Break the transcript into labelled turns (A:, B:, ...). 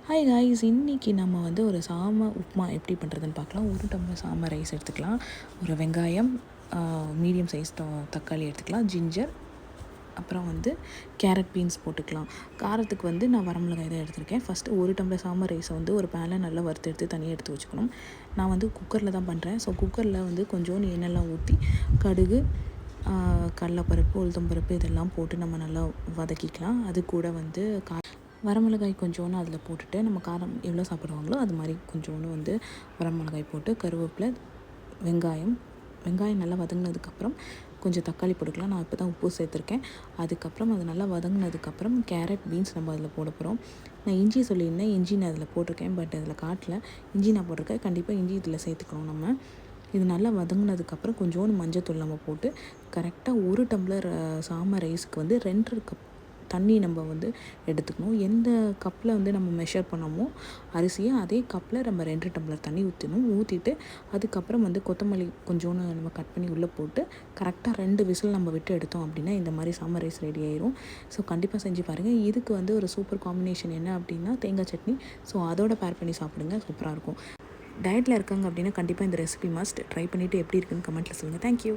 A: Hi guys, இன்றைக்கி நம்ம வந்து ஒரு சாம உப்புமா எப்படி பண்ணுறதுன்னு பார்க்கலாம். ஒரு டம்ளர் சாம ரைஸ் எடுத்துக்கலாம், ஒரு வெங்காயம், மீடியம் சைஸ் தக்காளி எடுத்துக்கலாம், ஜிஞ்சர், அப்புறம் வந்து கேரட் பீன்ஸ் போட்டுக்கலாம். காரத்துக்கு வந்து நான் வரமிளகாய் தான் எடுத்திருக்கேன். ஃபஸ்ட்டு ஒரு டம்ளர் சாம ரைஸை வந்து ஒரு பேனில் நல்லா வறுத்து எடுத்து தனியாக எடுத்து வச்சுக்கணும். நான் வந்து குக்கரில் தான் பண்ணுறேன். ஸோ குக்கரில் வந்து கொஞ்சோண்டு எண்ணெய்லாம் ஊற்றி கடுகு, கடலைப்பருப்பு, உளுத்தம்பருப்பு இதெல்லாம் போட்டு நம்ம நல்லா வதக்கிக்கலாம். அது கூட வந்து வரமிளகாய் கொஞ்சோன்னு அதில் போட்டுட்டு, நம்ம காரம் எவ்வளோ சாப்பிடுவாங்களோ அது மாதிரி கொஞ்சோன்னு வந்து வரமிளகாய் போட்டு, கருவேப்பிலை, வெங்காயம் நல்லா வதங்கினதுக்கப்புறம் கொஞ்சம் தக்காளி போட்டுக்கலாம். நான் இப்போ தான் உப்பு சேர்த்துருக்கேன். அதுக்கப்புறம் அது நல்லா வதங்கினதுக்கப்புறம் கேரட், பீன்ஸ் நம்ம அதில் போட போகிறோம். நான் இஞ்சி சொல்லியிருந்தேன், இஞ்சி நான் அதில் போட்டிருக்கேன், பட் அதில் காட்டல. இஞ்சி நான் போட்டிருக்கேன். கண்டிப்பாக இஞ்சி இதில் சேர்த்துக்கணும் நம்ம. இது நல்லா வதங்கினதுக்கப்புறம் கொஞ்சோண்டு மஞ்சத்தூள் நம்ம போட்டு கரெக்டாக ஒரு டம்ளர் சாம ரைஸுக்கு வந்து 2 கப் தண்ணி நம்ம வந்து எடுத்துக்கணும். எந்த கப்பில் வந்து நம்ம மெஷர் பண்ணமோ அரிசியை, அதே கப்பில் நம்ம 2 டம்ளர் தண்ணி ஊற்றிட்டு அதுக்கப்புறம் வந்து கொத்தமல்லி கொஞ்சோன்னு நம்ம கட் பண்ணி உள்ளே போட்டு கரெக்டாக 2 விசில் நம்ம விட்டு எடுத்தோம் அப்படின்னா இந்த மாதிரி சாம்பார் ரைஸ் ரெடி ஆயிரும். ஸோ கண்டிப்பாக செஞ்சு பாருங்கள். இதுக்கு வந்து ஒரு சூப்பர் காம்பினேஷன் என்ன அப்படின்னா தேங்காய் சட்னி. ஸோ அதோட பேர் பண்ணி சாப்பிடுங்க, சூப்பராக இருக்கும். டயட்டில் இருக்காங்க அப்படின்னா கண்டிப்பாக இந்த ரெசிபி மஸ்ட் ட்ரை பண்ணிவிட்டு எப்படி இருக்குன்னு கமெண்ட்டில் சொல்லுங்கள். தேங்க்யூ.